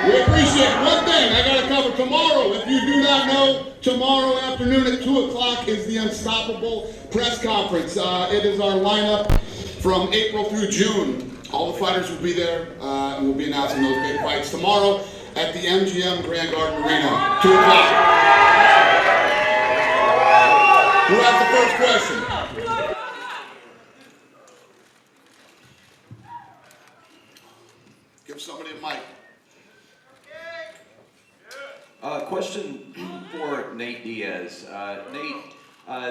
We appreciate it. One thing I got to cover tomorrow. If you do not know, tomorrow afternoon at 2 o'clock is the Unstoppable press conference. It is our lineup from April through June. All the fighters will be there, and we'll be announcing those big fights tomorrow at the MGM Grand Garden Arena, 2 o'clock. Who has the first question? Give somebody a mic. Question for Nate Diaz. Nate,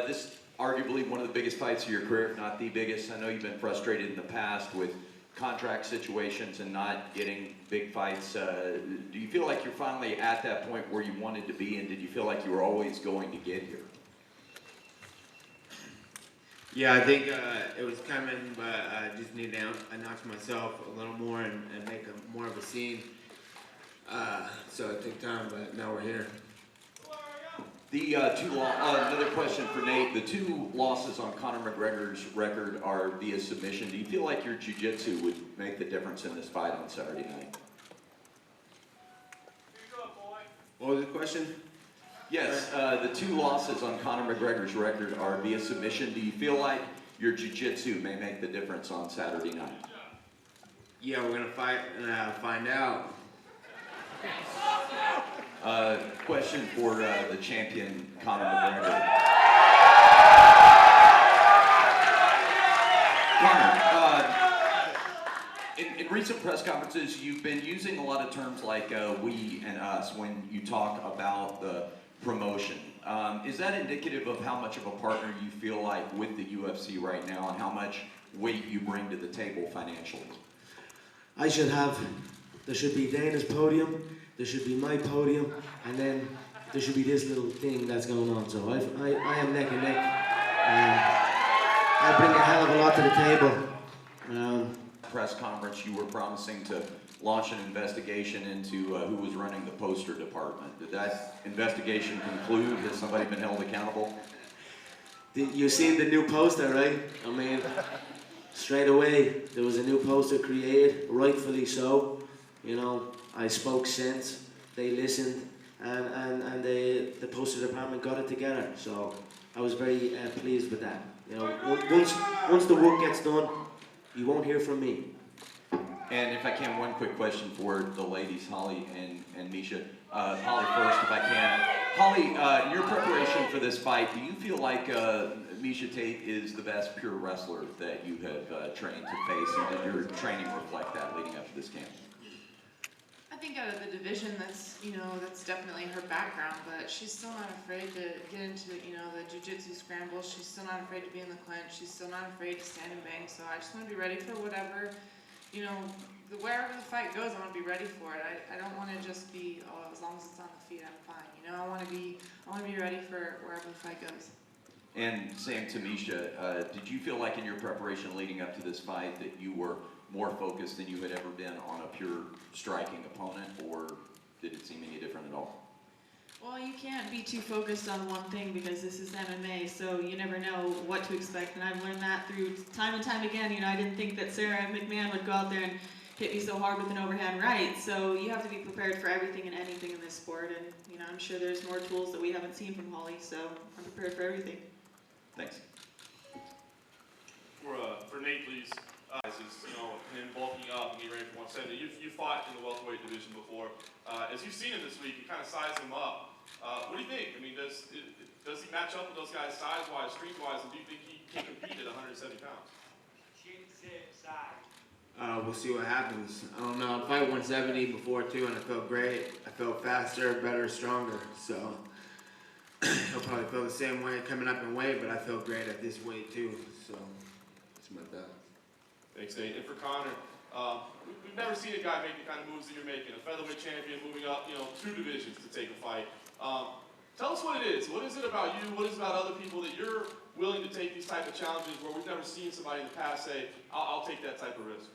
this is arguably one of the biggest fights of your career, if not the biggest. I know you've been frustrated in the past with contract situations and not getting big fights. Do you feel like you're finally at that point where you wanted to be, and did you feel like you were always going to get here? Yeah, I think it was coming, but I just need to announce myself a little more and make more of a scene. So it took time, but now we're here. Another question for Nate. The 2 losses on Conor McGregor's record are via submission. Do you feel like your jiu-jitsu would make the difference in this fight on Saturday night? What was the question? Yes, the 2 losses on Conor McGregor's record are via submission. Do you feel like your jiu-jitsu may make the difference on Saturday night? Yeah, we're gonna find out. Question for the champion, Conor McGregor. Conor, in recent press conferences, you've been using a lot of terms like we and us when you talk about the promotion. Is that indicative of how much of a partner you feel like with the UFC right now and how much weight you bring to the table financially? There should be Dana's podium, there should be my podium, and then there should be this little thing that's going on. So I am neck and neck. I bring a hell of a lot to the table. Press conference, you were promising to launch an investigation into who was running the poster department. Did that investigation conclude? Has somebody been held accountable? You seen the new poster, right? I mean, straight away, there was a new poster created, rightfully so. You know, I spoke sense, they listened, and the poster department got it together. So I was very pleased with that. You know, once the work gets done, you won't hear from me. And if I can, one quick question for the ladies, Holly and Miesha. Holly first, if I can. Holly, in your preparation for this fight, do you feel like Miesha Tate is the best pure wrestler that you have trained to face, and did your training reflect that leading up to this camp? I think out of the division, that's definitely her background, but she's still not afraid to get into, the jiu-jitsu scrambles. She's still not afraid to be in the clinch. She's still not afraid to stand and bang. So I just want to be ready for whatever, wherever the fight goes, I want to be ready for it. I don't want to just be, as long as it's on the feet, I'm fine. I want to be ready for wherever the fight goes. And same to Miesha, did you feel like in your preparation leading up to this fight that you were more focused than you had ever been on a pure striking opponent, or did it seem any different at all? Well, you can't be too focused on one thing because this is MMA, so you never know what to expect, and I've learned that through time and time again. I didn't think that Sarah McMahon would go out there and hit me so hard with an overhand right, so you have to be prepared for everything and anything in this sport, and I'm sure there's more tools that we haven't seen from Holly, so I'm prepared for everything. Thanks. For Nate, please. Him bulking up and getting ready for 170. You fought in the welterweight division before. As you've seen him this week, you kind of sized him up. What do you think? I mean, does he match up with those guys size-wise, strength-wise, and do you think he can compete at 170 pounds? We'll see what happens. I don't know. I fight 170 before too, and I felt great. I felt faster, better, stronger. So he'll probably feel the same way coming up in weight, but I felt great at this weight too. So that's my thought. Thanks, Nate. And for Conor, we've never seen a guy make the kind of moves that you're making. A featherweight champion moving up, 2 divisions to take a fight. Tell us what it is. What is it about you? What is it about other people that you're willing to take these type of challenges where we've never seen somebody in the past say, I'll take that type of risk?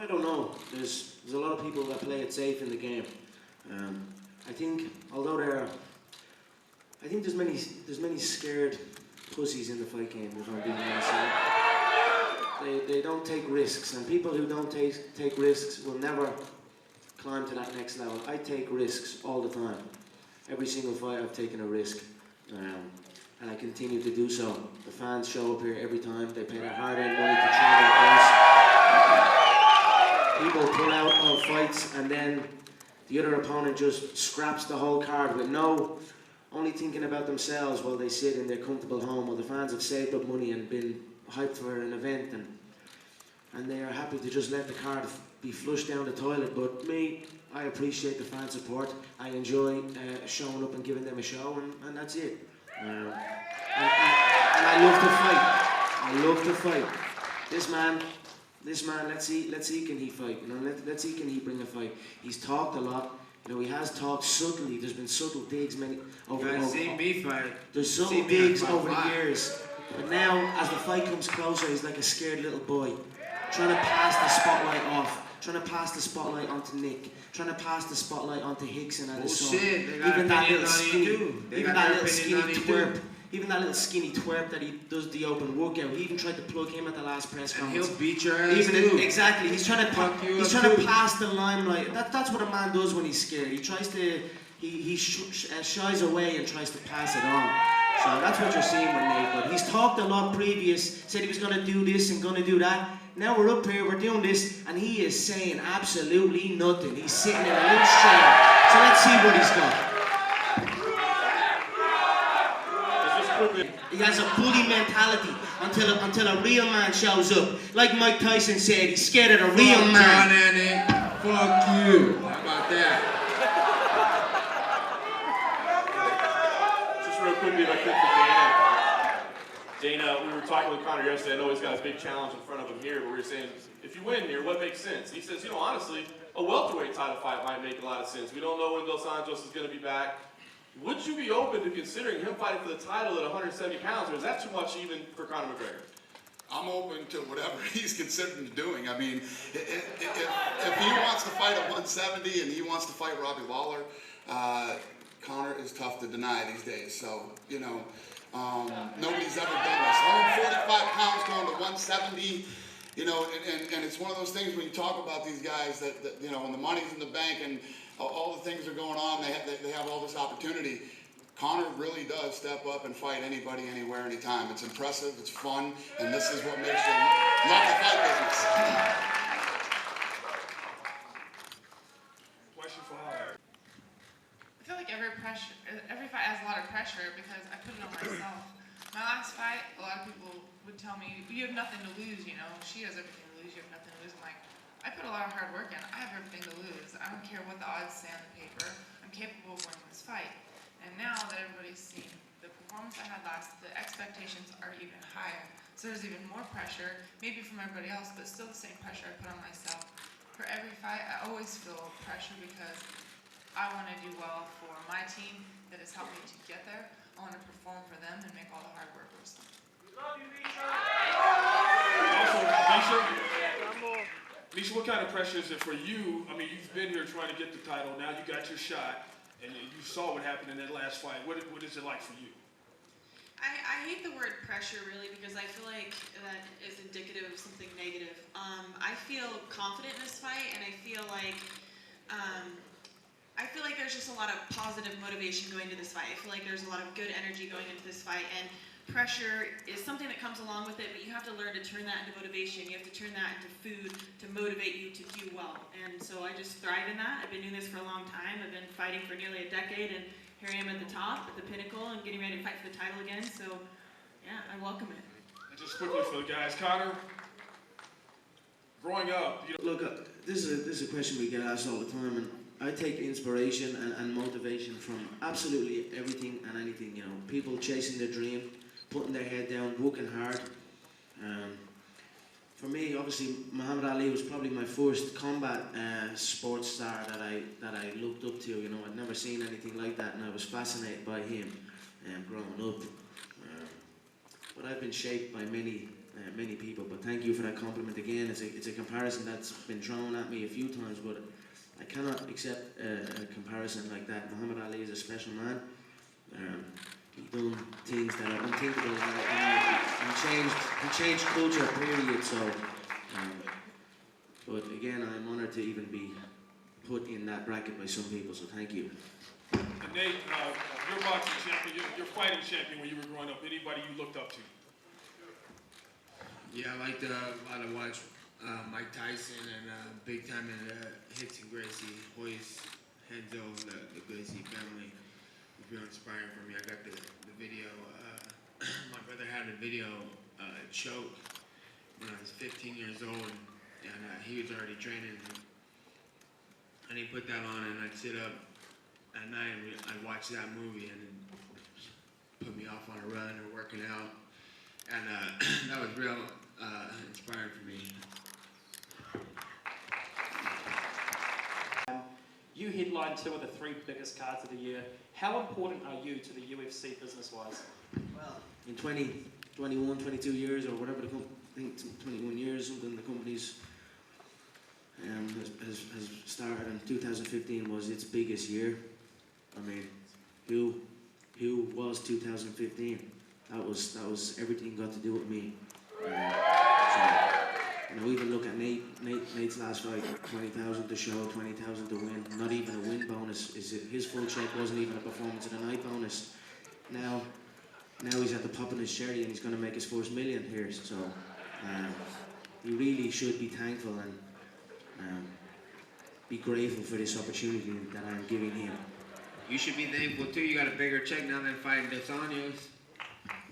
I don't know. There's a lot of people that play it safe in the game. I think there's many scared pussies in the fight game, if I'm being honest. They don't take risks, and people who don't take risks will never climb to that next level. I take risks all the time. Every single fight I've taken a risk, and I continue to do so. The fans show up here every time. They pay their hard-earned money to travel across. People pull out of fights, and then the other opponent just scraps the whole card with only thinking about themselves while they sit in their comfortable home, while the fans have saved up money and been hyped for an event, and they are happy to just let the card be flushed down the toilet. But me, I appreciate the fan support. I enjoy showing up and giving them a show, and that's it. And I love to fight. I love to fight. This man, let's see can he fight. You know, let's see can he bring a fight. He's talked a lot. You know, he has talked subtly. There's been subtle digs See me fight. There's See subtle me digs on over the fire. years. But now, as the fight comes closer, he's like a scared little boy, trying to pass the spotlight off. Trying to pass the spotlight onto Nick, trying to pass the spotlight onto Hickson and his son. Bullshit, they got Even that little opinions on you skinny, too. They even got that their little opinions on skinny you twerp, too. even that little skinny twerp that he does the open workout. He even tried to plug him at the last press And conference. he'll beat your ass too. Exactly, he's trying to Fuck you he's up trying to too. pass the limelight. That's what a man does when he's scared. He tries to he shies away and tries to pass it on. So that's what you're seeing with Nate. But he's talked a lot previous, said he was going to do this and going to do that. Now we're up here, we're doing this, and he is saying absolutely nothing. He's sitting in a loose chair. So let's see what he's got. He has a bully mentality until a real man shows up. Like Mike Tyson said, he's scared of a real Fuck man. John Anik. Fuck you. How about that? Just real quickly, if I could, for Dana. Dana, we were talking with Conor yesterday. I know he's got a big challenge in front of him here, but we were saying, if you win here, what makes sense? He says, honestly, a welterweight title fight might make a lot of sense. We don't know when Dos Anjos is going to be back. Would you be open to considering him fighting for the title at 170 pounds, or is that too much even for Conor McGregor? I'm open to whatever he's considering doing. I mean, if he wants to fight at 170 and he wants to fight Robbie Lawler, Conor is tough to deny these days. So, nobody's ever done this. 145 pounds going to 170, and it's one of those things when you talk about these guys that when the money's in the bank and all the things are going on, they have all this opportunity. Conor really does step up and fight anybody, anywhere, anytime. It's impressive, it's fun, and this is what makes you love the fight business. Question for Holm. I feel like every fight has a lot of pressure because I put it on myself. My last fight, a lot of people would tell me, you have nothing to lose, She has everything to lose, you have nothing to lose. I'm like, I put a lot of hard work in. I have everything to lose. I don't care what the odds say on the paper. I'm capable of winning this fight. And now that everybody's seen the performance I had last, the expectations are even higher. So there's even more pressure, maybe from everybody else, but still the same pressure I put on myself. For every fight, I always feel pressure because I want to do well for my team that has helped me to get there. I want to perform for them and make all the hard workers. Also, Miesha, what kind of pressure is it for you? I mean, you've been here trying to get the title. Now you got your shot, and you saw what happened in that last fight. What is it like for you? I hate the word pressure really because I feel like that is indicative of something negative. I feel confident in this fight, and I feel like there's just a lot of positive motivation going into this fight. I feel like there's a lot of good energy going into this fight, and pressure is something that comes along with it, but you have to learn to turn that into motivation. You have to turn that into food to motivate you to do well. And so I just thrive in that. I've been doing this for a long time. I've been fighting for nearly a decade, and here I am at the top, at the pinnacle, and getting ready to fight for the title again. So, yeah, I welcome it. And just quickly for the guys, Conor, growing up, Look, this is a question we get asked all the time, and I take inspiration and motivation from absolutely everything and anything. People chasing their dream, putting their head down, working hard. For me, obviously, Muhammad Ali was probably my first combat sports star that I looked up to. I'd never seen anything like that, and I was fascinated by him growing up. But I've been shaped by many people. But thank you for that compliment again. It's a comparison that's been thrown at me a few times, but I cannot accept a comparison like that. Muhammad Ali is a special man. He done things that are unthinkable, and he changed culture, period. So, but again, I'm honoured to even be put in that bracket by some people, so thank you. And Nate, you're boxing champion, you're fighting champion when you were growing up. Anybody you looked up to? Yeah, I liked a lot to watch Mike Tyson and big time in Hicks and Gracie, Hoist, Henzo, the Gracie family. It's real inspiring for me. I got the video. My brother had a video choke when I was 15 years old, and he was already training. And he put that on, and I'd sit up at night and I'd watch that movie, and it put me off on a run or working out. And that was real inspiring for me. You headlined 2 of the 3 biggest cards of the year. How important are you to the UFC business-wise? Well, in 21, 22 years or whatever, I think 21 years, something the company's has started, and 2015 was its biggest year. I mean, who was 2015? That was everything got to do with me. Even look at Nate's last fight, 20,000 to show, 20,000 to win. Not even a win bonus. His full check wasn't even a performance of the night bonus. Now he's at the top of his cherry and he's going to make his first million here. So he really should be thankful and be grateful for this opportunity that I'm giving him. You should be thankful too. You got a bigger check now than fighting Desanios.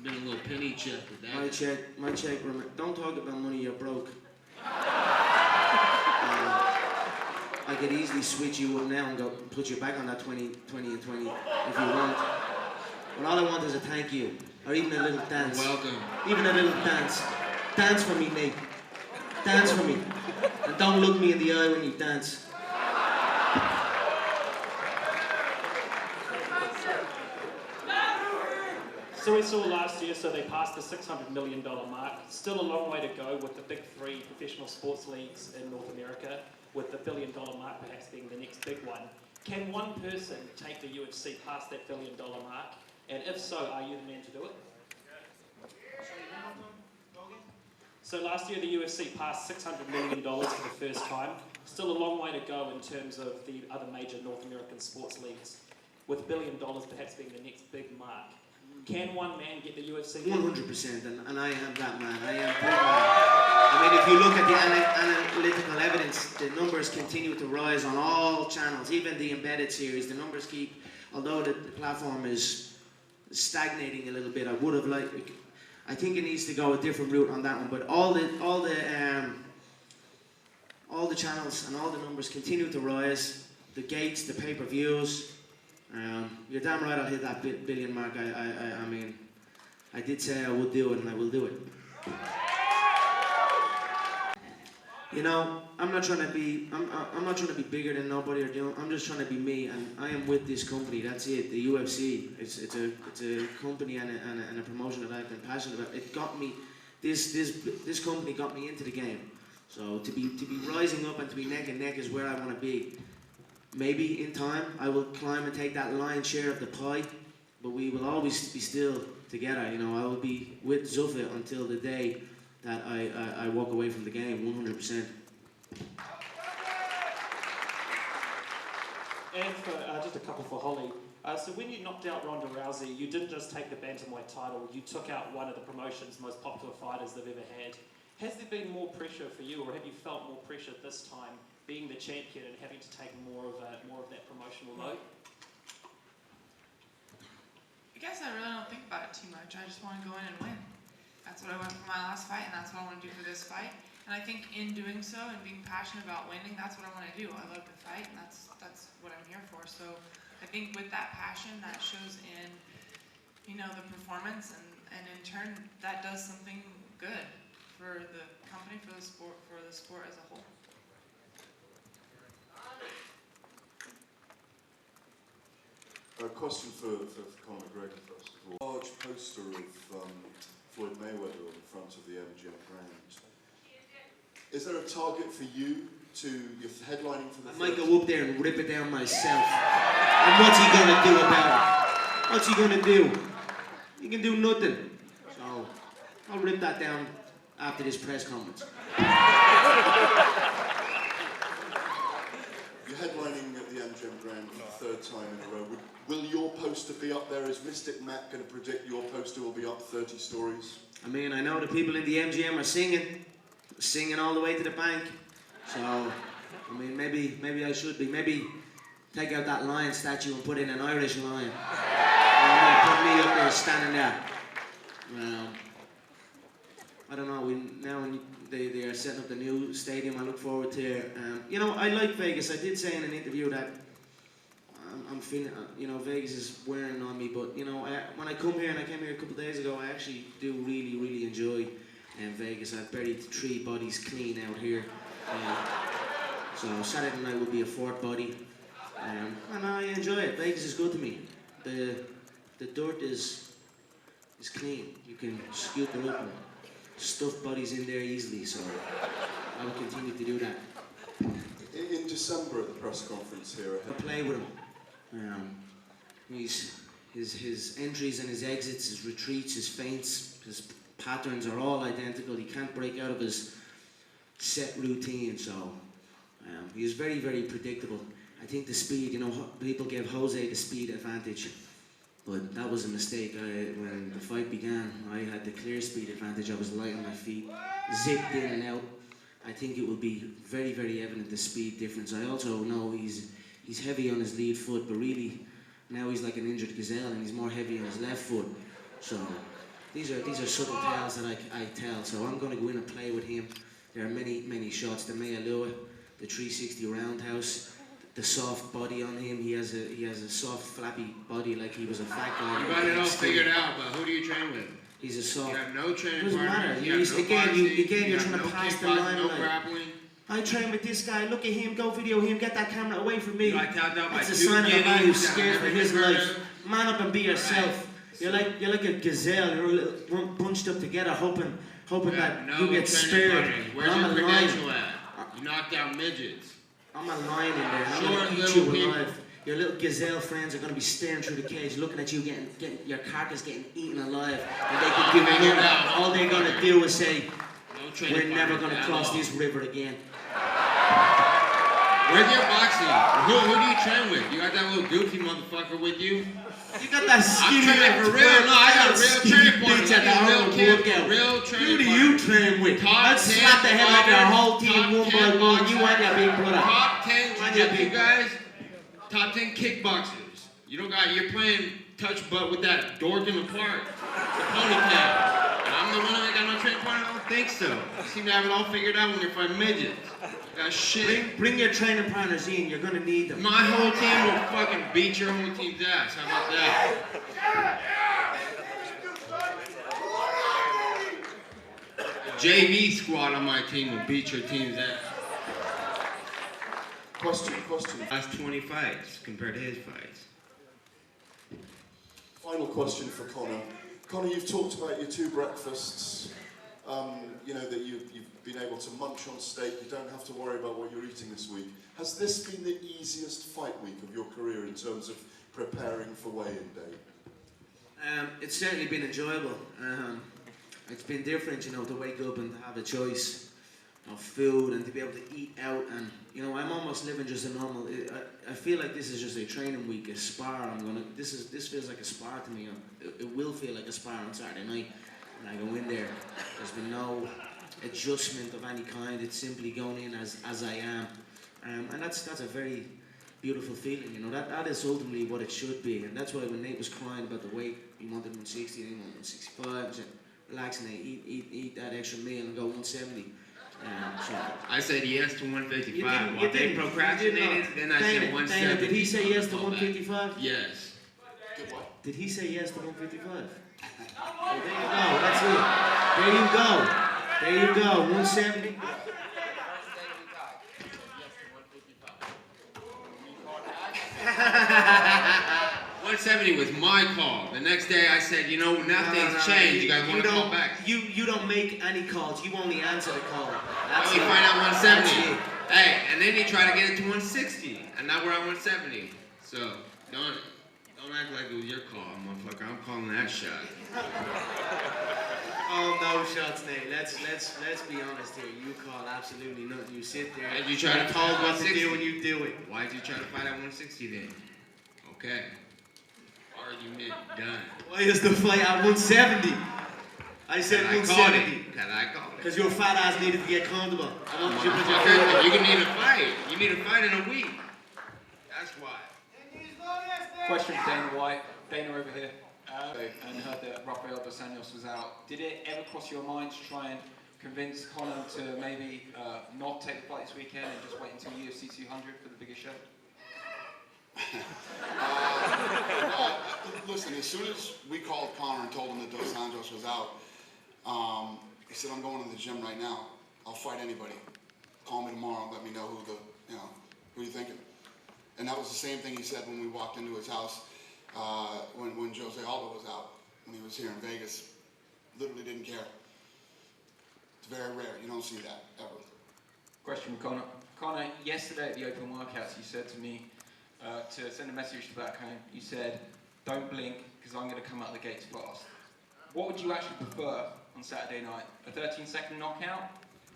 Been a little penny check with that. My check. Don't talk about money. You're broke. I could easily switch you up now and go put you back on that 20 and 20 if you want. But all I want is a thank you, or even a little dance. Welcome. Even a little dance. Dance for me, Nate. Dance for me. And don't look me in the eye when you dance. So we saw last year, so they passed the $600 million mark. Still a long way to go with the big 3 professional sports leagues in North America, with the $1 billion mark perhaps being the next big one. Can one person take the UFC past that $1 billion mark? And if so, are you the man to do it? So last year the UFC passed $600 million for the first time. Still a long way to go in terms of the other major North American sports leagues, with $1 billion perhaps being the next big mark. Can one man get the UFC? 100%, and I am that man. I am that man. I mean, if you look at the analytical evidence, the numbers continue to rise on all channels, even the embedded series. The numbers keep, although the platform is stagnating a little bit. I think it needs to go a different route on that one. But all the channels and all the numbers continue to rise. The gates, the pay-per-views. You're damn right I'll hit that billion mark. I mean, I did say I would do it, and I will do it. You know, I'm not trying to be bigger than nobody or do. I'm just trying to be me, and I am with this company. That's it. The UFC. It's a company and a promotion that I've been passionate about. It got me. This company got me into the game. So to be rising up and to be neck and neck is where I want to be. Maybe in time I will climb and take that lion's share of the pie, but we will always be still together. You know, I will be with Zuffa until the day that I walk away from the game, 100%. And for just a couple for Holly. So when you knocked out Ronda Rousey, you didn't just take the bantamweight title, you took out one of the promotion's most popular fighters they've ever had. Has there been more pressure for you, or have you felt more pressure this time, being the champion and having to take more of that promotional load? I guess I really don't think about it too much. I just want to go in and win. That's what I went for my last fight, and that's what I want to do for this fight. And I think in doing so and being passionate about winning, that's what I want to do. I love to fight, and that's what I'm here for. So I think with that passion, that shows in, you know, the performance, and in turn, that does something good for the company, for the sport as a whole. A question for Conor McGregor, first of all. Large poster of Floyd Mayweather on the front of the MGM ground. Is there a target for you you're headlining for the I might go up there and rip it down myself. And what's he gonna do about it? What's he gonna do? He can do nothing. So, I'll rip that down after this press conference. You You're headlining at the MGM Grand for the 3rd time in a row. Will your poster be up there? Is Mystic Matt going to predict your poster will be up 30 stories? I mean, I know the people in the MGM are singing all the way to the bank. So, I mean, maybe I should be. Maybe take out that lion statue and put in an Irish lion. Put me up there standing there. I don't know. They are setting up the new stadium. I look forward to it. You know, I like Vegas. I did say in an interview that I'm feeling, you know, Vegas is wearing on me. But you know, when I come here, and I came here a couple of days ago, I actually do really enjoy Vegas. I've buried 3 bodies clean out here. So Saturday night will be a 4th body. And I enjoy it. Vegas is good to me. The dirt is clean. You can scoop it up and stuff bodies in there easily. So I will continue to do that. In December at the press conference here, I play with him. His entries and his exits, his retreats, his feints, his patterns are all identical. He can't break out of his set routine. So he is very predictable. I think the speed, you know, people gave Jose the speed advantage, but that was a mistake. When the fight began, I had the clear speed advantage. I was light on my feet, zipped in and out. I think it will be very evident, the speed difference. I also know he's heavy on his lead foot, but really now he's like an injured gazelle and he's more heavy on his left foot. So these are subtle tales that I tell. So I'm going to go in and play with him. There are many shots. The Mea Lua, the 360 roundhouse. The soft body on him, he has a soft, flappy body like he was a fat guy. You got it all figured out, but who do you train with? He's a soft. You have no training doesn't partner. matter. You have no Again, you're trying to no pass the kickboxing, line. no Like, grappling. I train with this guy. Look at him. Go video him. Get that camera away from me. You got tapped out by That's a 2 sign of a man who's guineas, scared for never his heard life. of. Man up and be yourself. You're like a gazelle. You're a little bunched up together, hoping that you get spared. Where's I'm your a credential lion. at? You knocked out midgets. I'm a lion in there. I'm Short gonna eat little you people. alive. Your little gazelle friends are going to be staring through the cage, looking at you, getting your carcass getting eaten alive, and they can give you nothing. All they're going to do is say, "We're never going to cross this river again." Where's your boxing? Who do you train with? You got that little goofy motherfucker with you? You got that skinny I'm training for real. No, I got a real training partner. bitch at the Real kid, workout. real training Who do partner. you train with? Top I'd 10 slap the head like your fighters, whole team top one 10 by one. You boxers, and your big brother. Top 10 Mind your jiu-jitsu big- guys. Top 10 kickboxers. You're playing touch butt with that dork in the park. The ponytail. I'm the one that got no training partner. I don't think so. You seem to have it all figured out when you're fighting midgets. Got shit. Bring your training partners in. You're going to need them. My whole team will fucking beat your whole team's ass. How about that? JV squad on my team will beat your team's ass. Question. Last 20 fights compared to his fights. Final question for Conor. Conor, you've talked about your 2 breakfasts. You know, that you've been able to munch on steak. You don't have to worry about what you're eating this week. Has this been the easiest fight week of your career in terms of preparing for weigh-in day? It's certainly been enjoyable. It's been different, you know, to wake up and to have a choice of food and to be able to eat out. And, you know, I'm almost living just a normal... I feel like this is just a training week, a spar. This feels like a spar to me. It will feel like a spar on Saturday night when I go in there. There's been no adjustment of any kind. It's simply going in as I am. And that's a very beautiful feeling, you know. That is ultimately what it should be. And that's why when Nate was crying about the weight, he wanted 160 and he wanted 165. I said, relax, Nate, eat that extra meal and go 170. So I said yes to 155. You While they didn't. procrastinated, then I said 170. Dana, did he say yes to 155? Yes. Did he say yes to 155? Oh, there you go. That's it. There you go. There you go. 170. 170 was my call. The next day I said, you know, nothing's changed. You guys want to call back? You don't make any calls. You only answer the call. That's You it. find out That's 170. it. Hey, and then you try to get it to 160, and now we're at 170. So don't act like it was your call, motherfucker. I'm calling that shot. Oh no shots, Nate. Let's be honest here. You call absolutely nothing. You sit there. And you try to you're fight told at what to 160. do and you do it. Why'd you try to fight at 160 then? Okay. Argument done. Why is the fight at 170? I said 170. Cause I called it. Because your fat ass needed to get comfortable. I want you to Motherfucker, you can need a fight. You need a fight in a week. That's why. Question for Dana White. Dana over here. And heard that Rafael dos Anjos was out. Did it ever cross your mind to try and convince Conor to maybe not take the fight this weekend and just wait until UFC 200 for the bigger show? Listen, as soon as we called Conor and told him that Dos Anjos was out, he said, I'm going to the gym right now. I'll fight anybody. Call me tomorrow and let me know who you thinking. And that was the same thing he said when we walked into his house when Jose Aldo was out, when he was here in Vegas. Literally didn't care. It's very rare. You don't see that, ever. Question for Conor. Conor, yesterday at the open workouts, you said to me to send a message to back home. You said, don't blink, because I'm going to come out the gates fast. What would you actually prefer on Saturday night? A 13-second knockout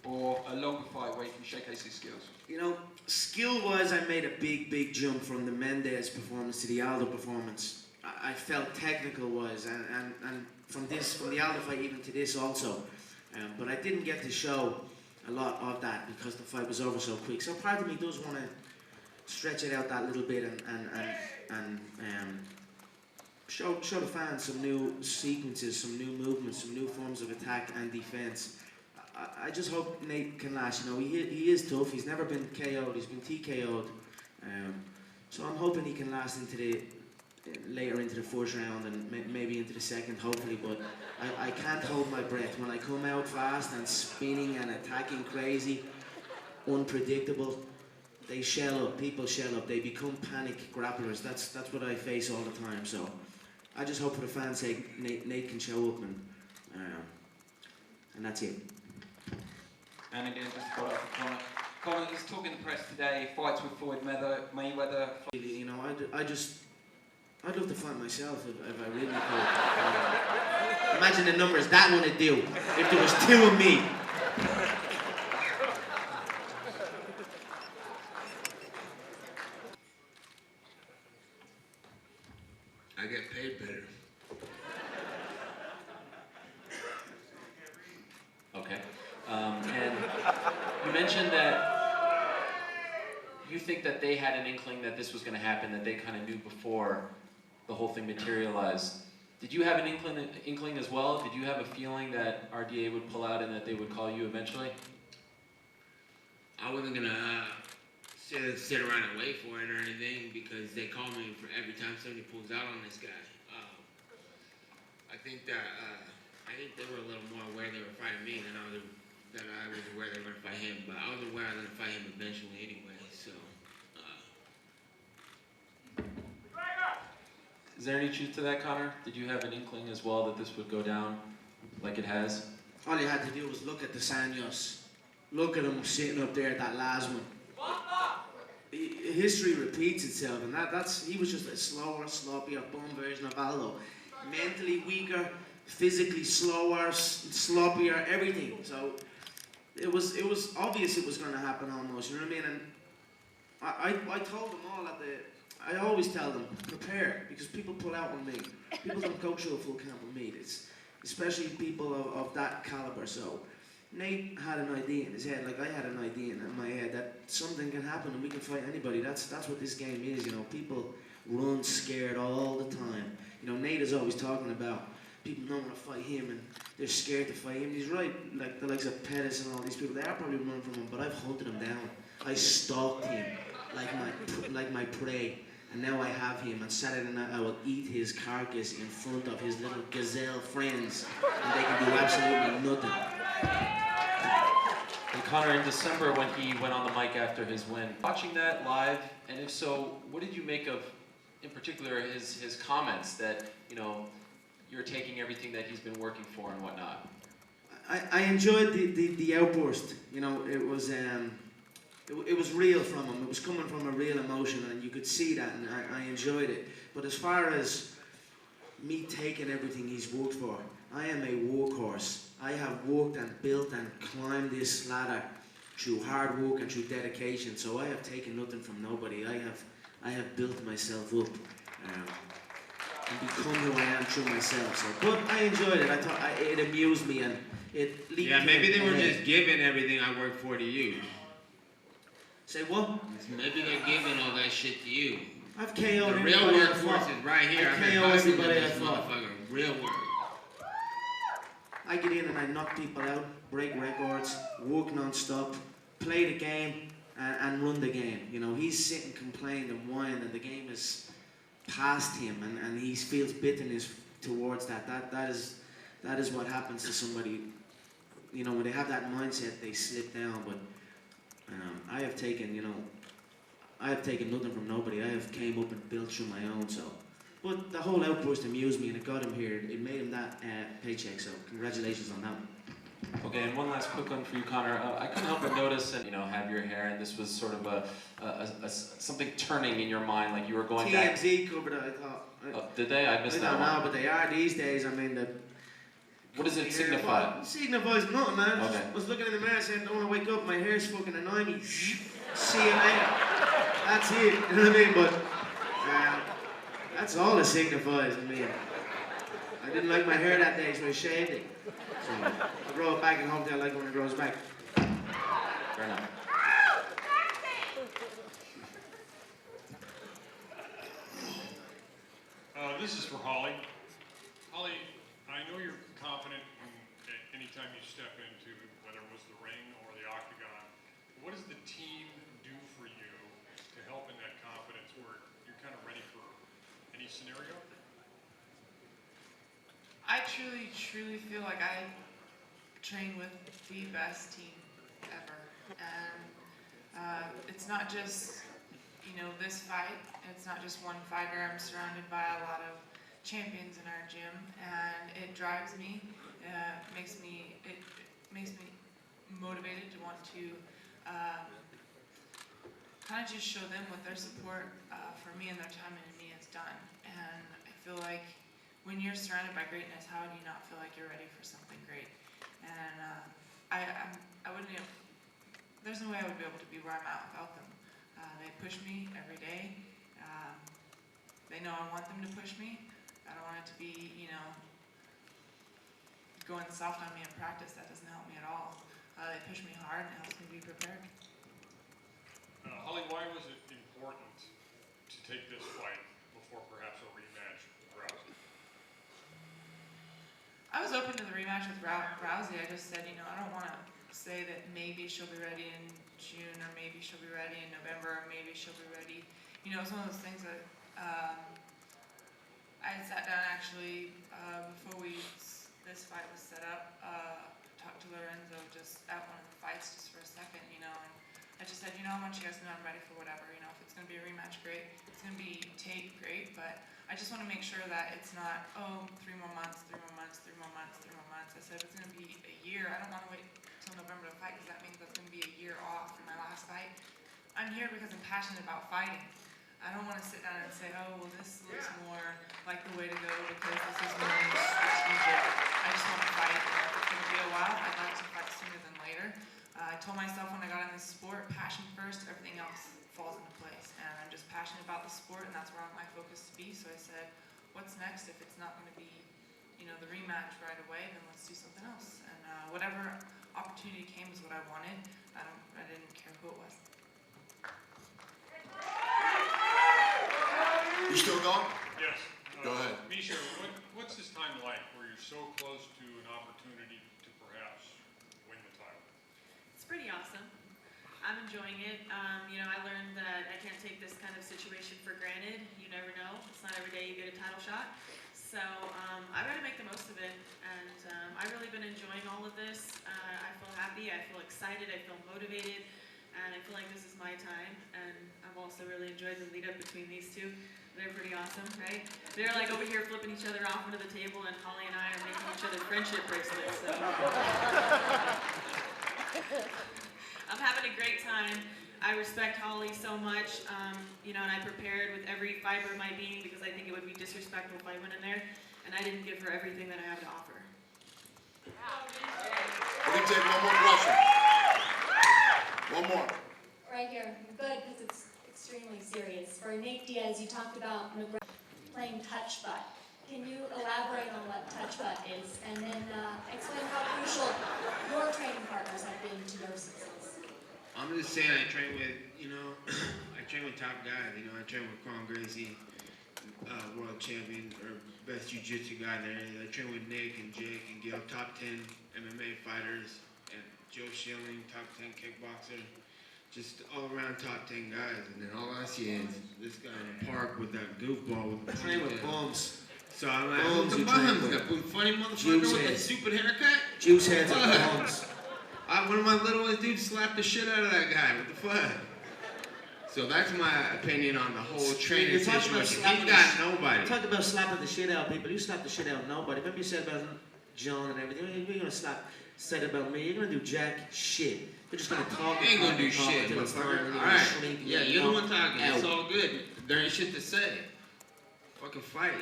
or a longer fight where you can showcase your skills? You know, skill-wise, I made a big jump from the Mendes performance to the Aldo performance. I felt technical-wise, and from the Aldo fight even to this also. But I didn't get to show a lot of that because the fight was over so quick. So part of me does want to stretch it out that little bit and show the fans some new sequences, some new movements, some new forms of attack and defense. I just hope Nate can last. You know, he is tough. He's never been KO'd. He's been TKO'd. So I'm hoping he can last into later into the first round and maybe into the second, hopefully. But I can't hold my breath when I come out fast and spinning and attacking crazy, unpredictable. They shell up. People shell up. They become panic grapplers. That's what I face all the time. So I just hope for the fans' sake Nate can show up and that's it. And again, just to follow up with Conor. Conor, he's talking to the press today, fights with Floyd Mayweather. You know, I'd love to fight myself if I really could. Imagine the numbers that one would do if there was two of me. I get paid better. Okay. And you mentioned that you think that they had an inkling that this was going to happen, that they kind of knew before the whole thing materialized. Did you have an inkling as well? Did you have a feeling that RDA would pull out and that they would call you eventually? I wasn't gonna sit around and wait for it or anything because they call me for every time somebody pulls out on this guy. I think they were a little more aware they were fighting me than I was aware they were gonna fight him. But I was aware I was gonna fight him eventually anyway. So. Is there any truth to that, Conor? Did you have an inkling as well that this would go down like it has? All you had to do was look at the Sanyos. Look at him sitting up there at that last one. History repeats itself, and he was just a slower, sloppier, bum version of Aldo. Mentally weaker, physically slower, sloppier, everything. So it was obvious it was going to happen almost. You know what I mean? And I told them all I always tell them, prepare, because people pull out on me. People don't go through a full camp with me. It's especially people of that caliber. So Nate had an idea in his head, like I had an idea in my head, that something can happen and we can fight anybody. That's what this game is, you know. People run scared all the time. You know, Nate is always talking about people don't want to fight him and they're scared to fight him. He's right, like the likes of Pettis and all these people, they are probably running from him, but I've hunted him down. I stalked him like my prey. And now I have him, and Saturday night I will eat his carcass in front of his little gazelle friends, and they can do absolutely nothing. And Conor, in December when he went on the mic after his win, watching that live, and if so, what did you make of, in particular, his comments that, you know, you're taking everything that he's been working for and whatnot? I enjoyed the outburst. You know, it was real from him. It was coming from a real emotion, and you could see that, and I enjoyed it. But as far as me taking everything he's worked for, I am a workhorse. I have worked and built and climbed this ladder through hard work and through dedication. So I have taken nothing from nobody. I have built myself up and become who I am through myself. So, but I enjoyed it. I thought it amused me and it. Yeah, maybe they were just giving everything I worked for to you. Say what? Maybe they're giving all that shit to you. I've KO'd The real everybody I workforce fought. is right here. I I've been KO hustling everybody I this fought. motherfucker. Real work. I get in and I knock people out, break records, work non-stop, play the game, and run the game. You know, he's sitting, complaining and whining, and the game is past him, and he feels bitterness towards that. That is what happens to somebody. You know, when they have that mindset, they slip down. But I have taken nothing from nobody. I have came up and built through my own. So, but the whole outburst amused me, and it got him here. It made him that paycheck. So, congratulations on that one. Okay, and one last quick one for you, Conor. I couldn't help but notice, and have your hair, and this was sort of a something turning in your mind, like you were going back. TMZ covered it, I thought. Did they? I missed that one. I don't know, but they are these days. I mean, what does it signify? Well, it signifies nothing, man. Okay. I was looking in the mirror saying, don't want to wake up, my hair's fucking annoying me. See you later. That's it, you know what I mean? But that's all it signifies. I mean, I didn't like my hair that day, so I shaved it. So I grow it back and hopefully I like it when it grows back. Fair enough. This is for Holly. Holly, I know you're confident anytime you step into whether it was the ring or the octagon. What does the team do for you to help in that confidence where you're kind of ready for any scenario? I truly feel like I train with the best team ever. And it's not just, this fight. It's not just one fighter. I'm surrounded by a lot of champions in our gym, and it drives me. It makes me motivated to want to kind of just show them what their support for me and their time in me has done. And I feel like when you're surrounded by greatness, how do you not feel like you're ready for something great? And I wouldn't. There's no way I would be able to be where I'm at without them. They push me every day. They know I want them to push me. I don't want it to be, going soft on me in practice. That doesn't help me at all. They push me hard and it helps me be prepared. Holly, why was it important to take this fight before perhaps a rematch with Rousey? I was open to the rematch with Rousey. I just said, I don't want to say that maybe she'll be ready in June, or maybe she'll be ready in November, or maybe she'll be ready. It's one of those things that I had sat down actually before this fight was set up, talked to Lorenzo just at one of the fights just for a second, and I just said, I want you guys to know I'm ready for whatever. If it's going to be a rematch, great. If it's going to be Tate, great. But I just want to make sure that it's not, 3 more months. I said, if it's going to be a year, I don't want to wait till November to fight, because that means that's going to be a year off from my last fight. I'm here because I'm passionate about fighting. I don't want to sit down and say, this looks more like the way to go because this is more strategic. I just want to fight. If it's going to be a while, I'd like to fight sooner than later. I told myself when I got in this sport, passion first, everything else falls into place. And I'm just passionate about the sport, and that's where I want my focus to be. So I said, what's next? If it's not going to be, the rematch right away, then let's do something else. And whatever opportunity came is what I wanted. I didn't care who it was. You still going? Yes. Go ahead. Miesha, what's this time like where you're so close to an opportunity to perhaps win the title? It's pretty awesome. I'm enjoying it. I learned that I can't take this kind of situation for granted. You never know. It's not every day you get a title shot. So I got to make the most of it, and I've really been enjoying all of this. I feel happy, I feel excited, I feel motivated, and I feel like this is my time. And I've also really enjoyed the lead up between these two. They're pretty awesome, right? They're like over here flipping each other off into the table, and Holly and I are making each other friendship bracelets. So I'm having a great time. I respect Holly so much, and I prepared with every fiber of my being because I think it would be disrespectful if I went in there and I didn't give her everything that I have to offer. We can take one more question. One more. Right here. Good, because it's extremely serious. For Nate Diaz, you talked about McGregor playing touch butt. Can you elaborate on what touch butt is, and then explain how crucial your training partners have been to your success? I'm just saying I train with, I train with top guys. I train with Conor Gracie, world champion or best jiu-jitsu guy there. I train with Nick and Jake and Gil, top 10 MMA fighters, and Joe Schilling, top 10 kickboxer. Just all around top 10 guys, and then all I see is this guy in the park with that goofball with the Train with bums. So I'm like, Bums who's the you train bums? with. That funny motherfucker Juice with that heads. stupid haircut? Juice heads and bums. One of my littlest dudes slapped the shit out of that guy. What the fuck? So that's my opinion on the whole training You're talking about situation. slapping He got nobody. Talk about slapping the shit out of people. You slap the shit out of nobody. Remember you said about John and everything. You're gonna said about me. You're gonna do jack shit. You're just gonna talk. You ain't gonna and do talk shit, until it's motherfucker. time, and you're Alright. gonna shrink and Yeah, you're you're the gonna one talking. It's out. all good. There ain't shit to say. Fucking fight.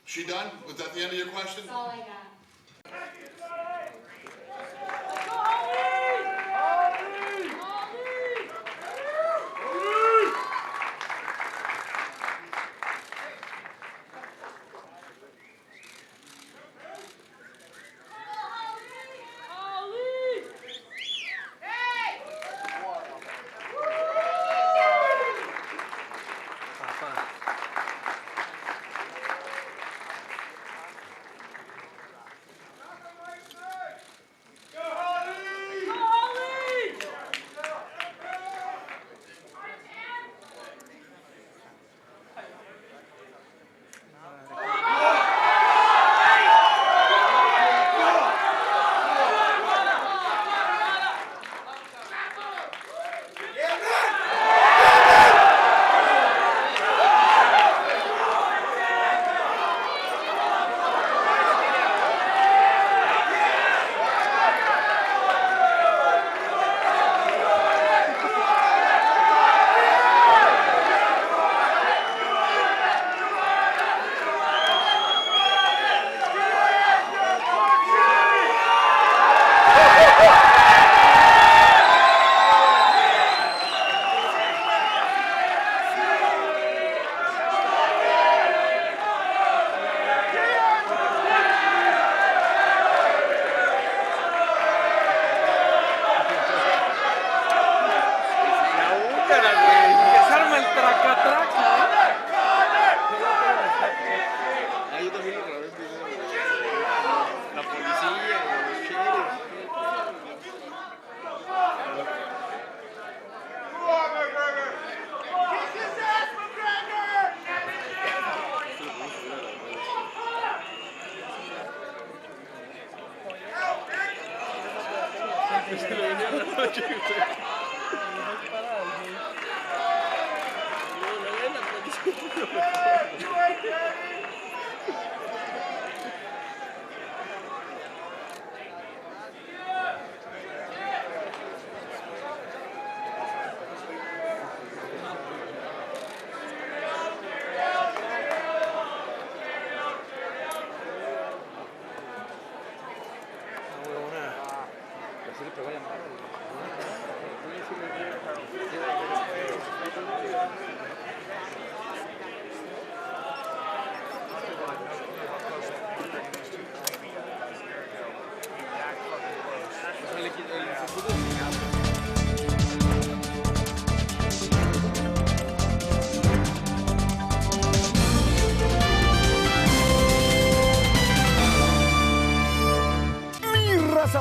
She done? Was that the end of your question? That's all I got.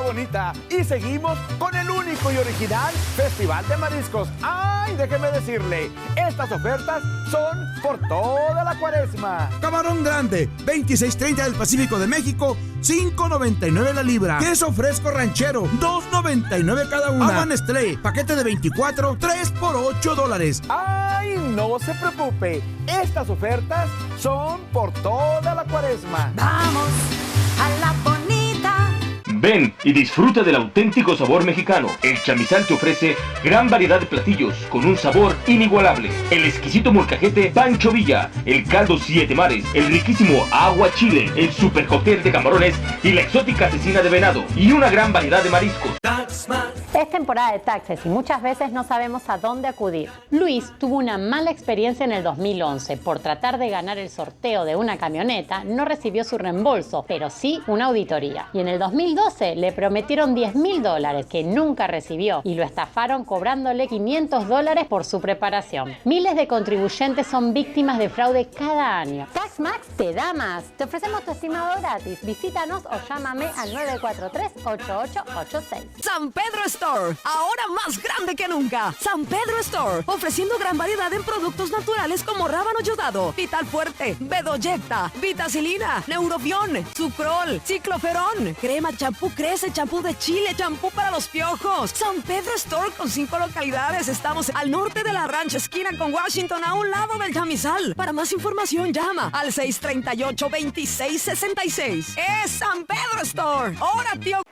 Bonita, y seguimos con el único y original Festival de Mariscos. ¡Ay, déjeme decirle! Estas ofertas son por toda la cuaresma. Camarón grande, 26.30 del Pacífico de México, $5.99 la libra. Queso fresco ranchero, $2.99 cada una. Agua Nestlé, paquete de 24, 3 por $8. ¡Ay, no se preocupe! Estas ofertas son por toda la cuaresma. Vamos a la bonita. Ven y disfruta del auténtico sabor mexicano. El Chamizal te ofrece gran variedad de platillos con un sabor inigualable. El exquisito molcajete Pancho Villa, el caldo Siete Mares, el riquísimo agua chile, el super cóctel de camarones y la exótica cecina de venado y una gran variedad de mariscos. Es temporada de taxes y muchas veces no sabemos a dónde acudir. Luis tuvo una mala experiencia en el 2011. Por tratar de ganar el sorteo de una camioneta, no recibió su reembolso, pero sí una auditoría. Y en el 2012 le prometieron $10.000 que nunca recibió y lo estafaron cobrándole $500 por su preparación. Miles de contribuyentes son víctimas de fraude cada año. TaxMax te da más. Te ofrecemos tu estimado gratis. Visítanos o llámame al 943-8886. San Pedro Store, ahora más grande que nunca. San Pedro Store, ofreciendo gran variedad en productos naturales como rábano yodado, Vital Fuerte, Bedoyecta, Vitacilina, Neurobión, Sucrol, Cicloferón, crema, champú Crece, champú de Chile, champú para los piojos. San Pedro Store con 5 localidades. Estamos al norte de la Ranch, esquina con Washington, a un lado del Chamizal. Para más información llama al 638-2666. Es San Pedro Store. Ahora, tío.